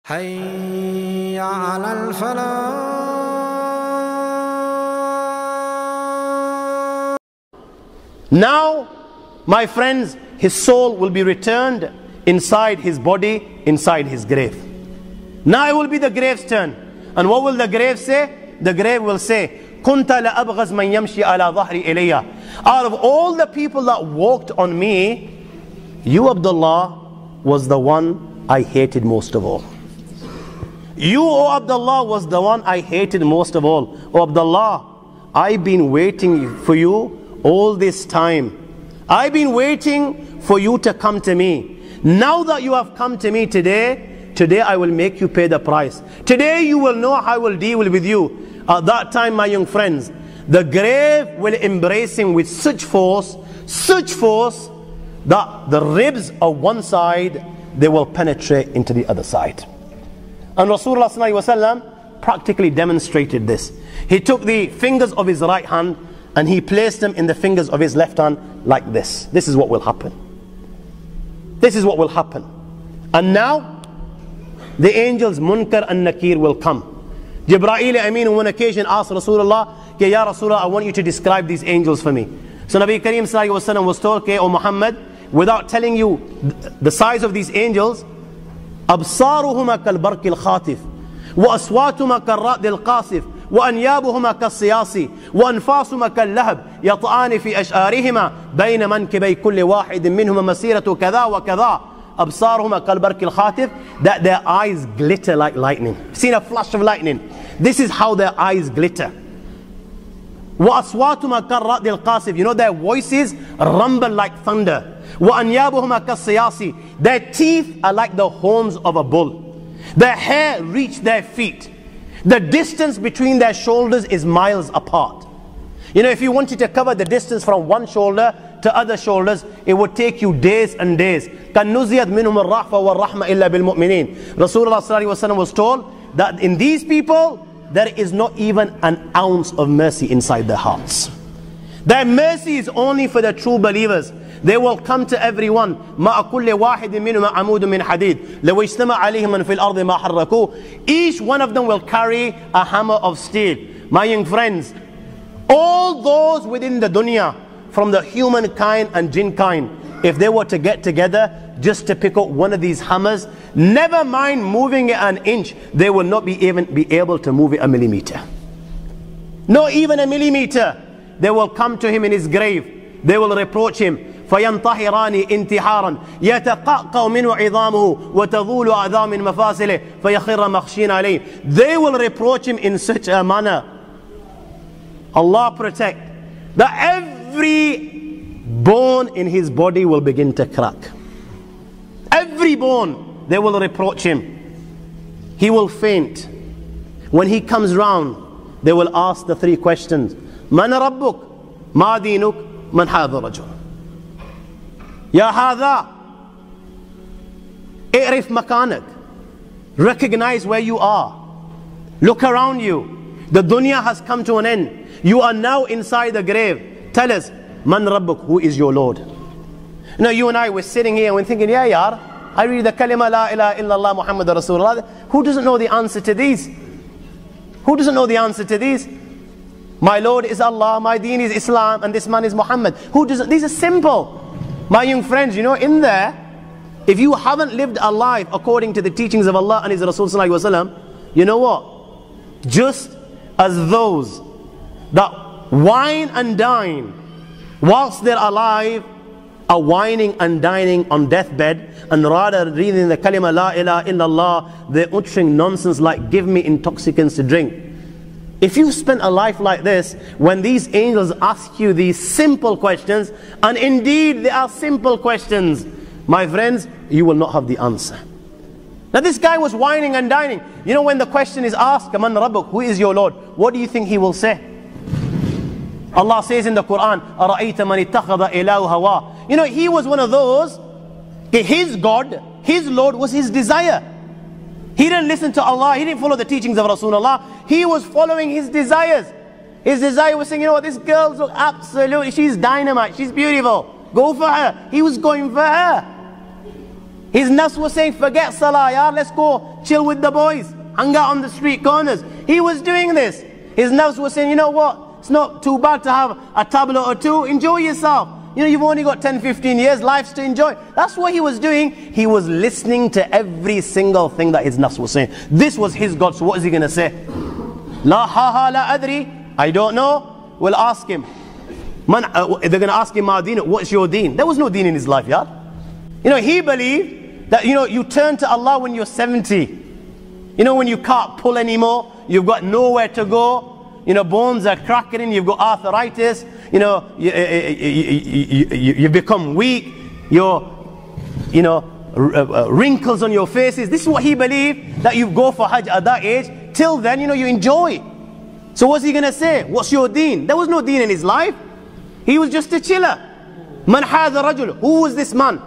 حي على الفلاح. Now, my friends, his soul will be returned inside his body, inside his grave. Now it will be the grave's turn. And what will the grave say? The grave will say, كنت لأبغز من يمشي على ظهري إلي. Out of all the people that walked on me, you, Abdullah, was the one I hated most of all. You, O Abdullah, was the one I hated most of all. O Abdullah, I've been waiting for you all this time. I've been waiting for you to come to me. Now that you have come to me today I will make you pay the price. Today you will know how I will deal with you. At that time, my young friends, the grave will embrace him with such force that the ribs of one side, they will penetrate into the other side. And Rasulullah ﷺ practically demonstrated this. He took the fingers of his right hand and he placed them in the fingers of his left hand like this. This is what will happen. This is what will happen. And now, the angels Munkar and Nakir will come. Jibreel Amin on one occasion asked Rasulullah, Ya Rasulullah, I want you to describe these angels for me. So Nabi Kareem ﷺ was told, O Muhammad, without telling you the size of these angels, أبصارهما كالبرق الخاطف وأصواتهما كالرعد القاصف وأنيابهما كالصياص وأنفاسهما كاللهب يطعان في أشعارهما بين منكبي كل واحد منهما مسيرة كذا وكذا. أبصارهما كالبرق الخاطف, that their eyes glitter like lightning. Seen a flash of lightning? This is how their eyes glitter. وأصواتهما كالرعد القاصف, you know their voices rumble like thunder. وأنيابهما كالصياص, their teeth are like the horns of a bull. Their hair reach their feet. The distance between their shoulders is miles apart. You know, if you wanted to cover the distance from one shoulder to other shoulders, it would take you days and days. كَنُّزِيَتْ مِنْهُمُ الرَّحْفَ وَالرَّحْمَ إِلَّا بِالْمُؤْمِنِينَ. Rasulullah ﷺ was told that in these people, there is not even an ounce of mercy inside their hearts. Their mercy is only for the true believers. They will come to everyone. مَا كُلِّ وَاحِدٍ مِّنْهُمَا عَمُودٌ مِّنْ حَدِيدٍ لَوْ اجْتَمَعَ عَلَيْهِمْ مَنْ فِي الْأَرْضِ مَا حَرَّكُوا. Each one of them will carry a hammer of steel. My young friends, all those within the dunya, from the humankind and jinn kind, if they were to get together just to pick up one of these hammers, never mind moving it an inch, they will not be able to move it a millimeter. Not even a millimeter. They will come to him in his grave. They will reproach him. فَيَنْطَحِرَانِ انْتِحَارًا يَتَقَعْقَوْ مِنْهُ عِظَامُهُ وَتَظُولُ أَعْذَامٍ مَفَاصِلِهِ فَيَخِرَّ مَخْشِينَ عَلَيْهِ. They will reproach him in such a manner, Allah protect, that every bone in his body will begin to crack. Every bone, they will reproach him. He will faint. When he comes round, they will ask the three questions. مَنْ رَبُّكَ مَا دِينُكَ مَنْ هَذَا الرَّجُلُ. يا هذا اعرف مكانك. Recognize where you are. Look around you. The dunya has come to an end. You are now inside the grave. Tell us, Man Rabbuk, who is your Lord? You know, you and I were sitting here and we're thinking, yeah, yar, I read the kalima la ilaha illallah Muhammad Rasulullah. Who doesn't know the answer to these? Who doesn't know the answer to these? My Lord is Allah, my deen is Islam, and this man is Muhammad. Who doesn't? These are simple. My young friends, you know, in there, if you haven't lived a life according to the teachings of Allah and His Rasul Sallallahu Alaihi Wasallam, you know what? Just as those that wine and dine whilst they're alive are whining and dining on deathbed, and rather reading the kalima la ilaha illallah, they're uttering nonsense like give me intoxicants to drink. If you spent a life like this, when these angels ask you these simple questions, and indeed they are simple questions, my friends, you will not have the answer. Now this guy was whining and dining. You know, when the question is asked, Man Rabbuk, who is your Lord? What do you think he will say? Allah says in the Quran, أَرَأَيْتَ مَنِ اتَّخَذَ إِلَهُ هَوَىٰ. You know, he was one of those, his God, his Lord was his desire. He didn't listen to Allah, he didn't follow the teachings of Rasulullah, he was following his desires. His desire was saying, you know what, this girl's look absolutely, she's dynamite, she's beautiful. Go for her. He was going for her. His nafs was saying, forget salah, yaar, let's go chill with the boys, hang out on the street corners. He was doing this. His nafs was saying, you know what, it's not too bad to have a tablet or two, enjoy yourself. You know, you've only got 10, 15 years, life's to enjoy. That's what he was doing. He was listening to every single thing that his nafs was saying. This was his God, so what is he going to say? La ha la adri, I don't know. We'll ask him. They're going to ask him, Ma deen, what's your deen? There was no deen in his life, yaar. You know, he believed that, you know, you turn to Allah when you're 70. You know, when you can't pull anymore, you've got nowhere to go, you know, bones are cracking in, you've got arthritis, you know, you become weak, wrinkles on your faces. This is what he believed, that you go for Hajj at that age. Till then, you know, you enjoy. So what's he going to say? What's your deen? There was no deen in his life. He was just a chiller. Man hadha rajul. Who was this man?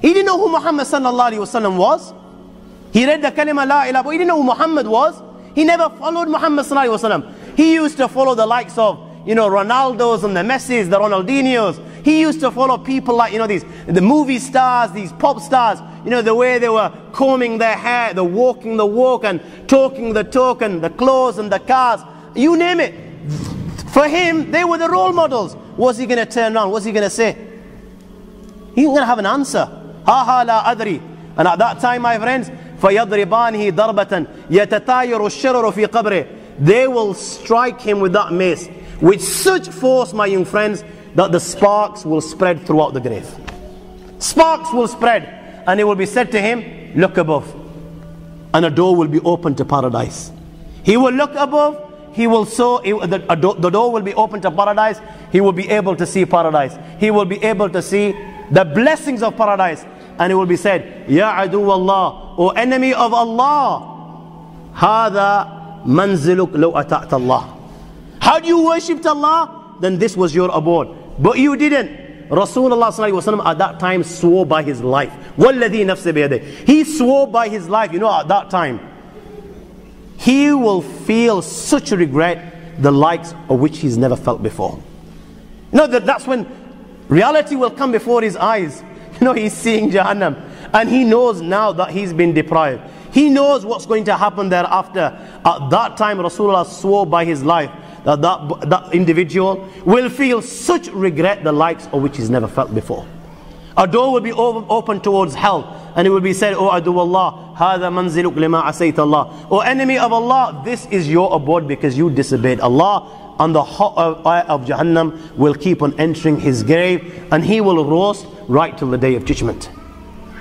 He didn't know who Muhammad sallallahu alaihi wasallam was. He read the kalima la ilaha, but he didn't know who Muhammad was. He never followed Muhammad sallallahu alaihi wasallam. He used to follow the likes of, you know, Ronaldos and the Messis, the Ronaldinhos. He used to follow people like, you know, the movie stars, these pop stars, you know, the way they were combing their hair, the walking the walk and talking the talk and the clothes and the cars, you name it. For him, they were the role models. What's he going to turn around? What's he going to say? He's going to have an answer. Ha ha la adri. And at that time, my friends, فَيَضْرِبَانِهِ ضَرْبَةً يَتَتَايَرُ الشَّرَرُ فِي قَبْرِهِ. They will strike him with that mace with such force, my young friends, that the sparks will spread throughout the grave. Sparks will spread, and it will be said to him, look above, and a door will be opened to paradise. He will look above, he will the door will be open to paradise. He will be able to see paradise. He will be able to see the blessings of paradise. And it will be said, Ya adu Allah, O enemy of Allah, Hada manziluk law ata'ta Allah. How do you worship Allah? Then this was your abode. But you didn't. Rasulullah sallallahu alaihi wasallam at that time swore by his life. Walladhi nafsi biyadih. He swore by his life. You know, at that time, he will feel such regret, the likes of which he's never felt before. You know, that's when reality will come before his eyes. You know, he's seeing Jahannam, and he knows now that he's been deprived. He knows what's going to happen thereafter. At that time, Rasulullah swore by his life that that individual will feel such regret, the likes of which he's never felt before. A door will be open towards hell, and it will be said, O adu Allah, hada manziluk lima asayta Allah. O enemy of Allah, this is your abode because you disobeyed Allah. And the hot fire of Jahannam will keep on entering his grave, and he will roast right till the day of judgment.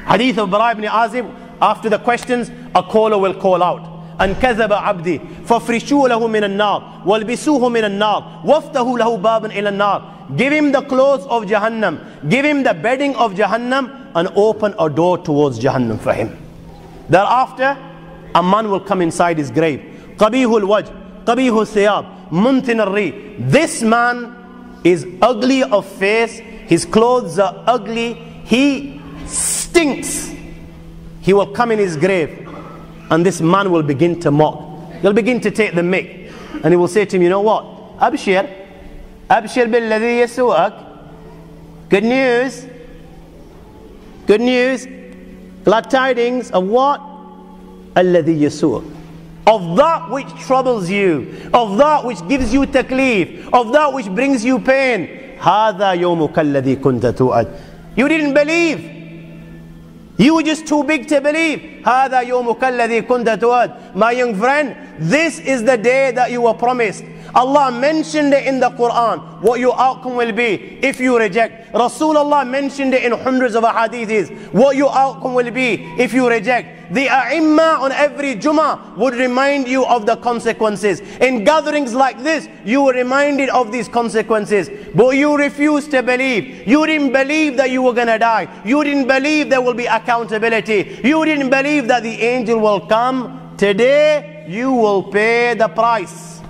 Hadith of Bara ibn Azib, after the questions, a caller will call out, and كذب عبدي فافرشوا له من النار والبسوه من النار وافتحوا له بابا إلى النار. Give him the clothes of Jahannam, give him the bedding of Jahannam, and open a door towards Jahannam for him. Thereafter, a man will come inside his grave. قبيح الوجه قبيح الثياب muntin al-ri. This man is ugly of face, his clothes are ugly, he stinks. He will come in his grave, and this man will begin to mock. He'll begin to take the mick, and he will say to him, you know what? Abshir billadhi yasu'ak. Good news. Good news. Glad tidings of what? Alladhi yasu'ak. Of that which troubles you, of that which gives you taklif, of that which brings you pain. هَذَا يَوْمُكَ الَّذِي كُنْتَ تُؤَدْ. You didn't believe. You were just too big to believe. هَذَا يَوْمُكَ الَّذِي كُنْتَ تُؤَدْ. My young friend, this is the day that you were promised. Allah mentioned it in the Quran, what your outcome will be if you reject. Rasulullah mentioned it in hundreds of ahadiths, what your outcome will be if you reject. The A'imma on every Jummah would remind you of the consequences. In gatherings like this, you were reminded of these consequences. But you refused to believe. You didn't believe that you were going to die. You didn't believe there will be accountability. You didn't believe that the angel will come. Today, you will pay the price.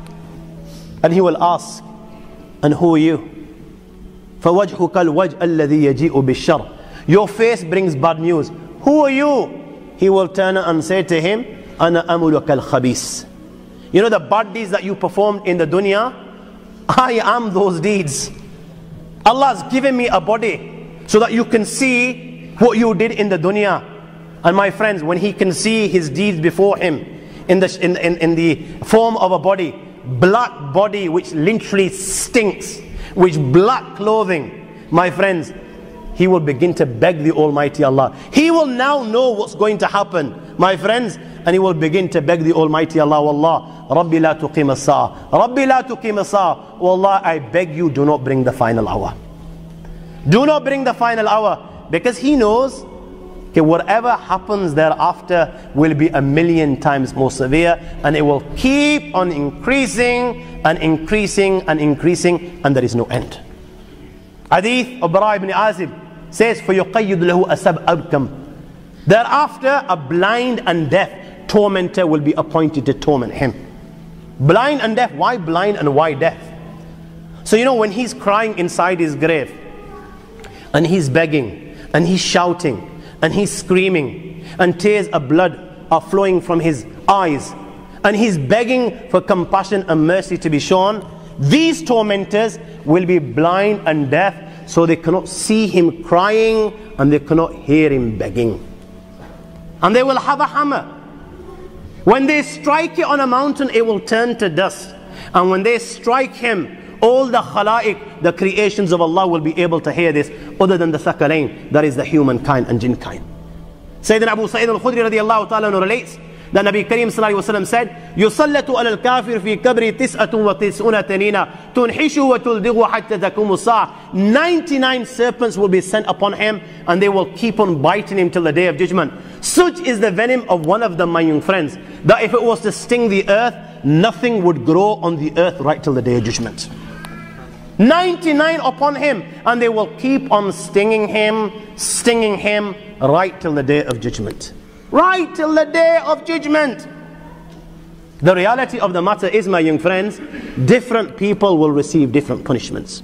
And he will ask, and who are you? فَوَجْهُكَ الْوَجْءَ الَّذِي يَجِيءُ بِالشَّرِّ. Your face brings bad news. Who are you? He will turn and say to him, أَنَا أَمُلُكَ الْخَبِيثِ. You know the bad deeds that you performed in the dunya? I am those deeds. Allah's given me a body so that you can see what you did in the dunya. And my friends, when He can see His deeds before Him in the form of a body, black body which literally stinks, which black clothing, my friends, He will begin to beg the Almighty Allah. He will now know what's going to happen, my friends, and he will begin to beg the Almighty Allah, Wallah, Rabbi la tuqim as-sa'a, Rabbi la tuqim as-sa'a, Wallah, I beg you, do not bring the final hour. Do not bring the final hour, because He knows that whatever happens thereafter will be 1,000,000 times more severe, and it will keep on increasing and increasing and increasing, and there is no end. Hadith of Bara ibn Azib says, فَيُقَيِّدْ لَهُ أَسَبْ أَبْكَمْ. Thereafter, a blind and deaf tormentor will be appointed to torment him. Blind and deaf. Why blind and why deaf? So you know, when he's crying inside his grave, and he's begging, and he's shouting, and he's screaming, and tears of blood are flowing from his eyes, and he's begging for compassion and mercy to be shown, these tormentors will be blind and deaf, so they cannot see him crying, and they cannot hear him begging. And they will have a hammer. When they strike it on a mountain, it will turn to dust. And when they strike him, all the khalaiq, the creations of Allah, will be able to hear this, other than the thaqalain, that is the humankind and jinn kind. Sayyidina Abu Sa'id al-Khudri radiyallahu ta'ala relates that Nabi Kareem sallallahu alayhi wa sallam said, يُصَلَّةُ عَلَى الْكَافِرِ فِي كَبْرِ تِسْأَةٌ وَتِسْعُونَ تَنِينَ تُنْحِشُ وَتُلْدِغُ حَتَّى تَكُمُ السَّاعَةِ. 99 serpents will be sent upon him, and they will keep on biting him till the day of judgment. Such is the venom of one of them, my young friends, that if it was to sting the earth, nothing would grow on the earth right till the day of judgment. 99 upon him, and they will keep on stinging him right till the day of judgment. Right till the day of judgment. The reality of the matter is, my young friends, different people will receive different punishments.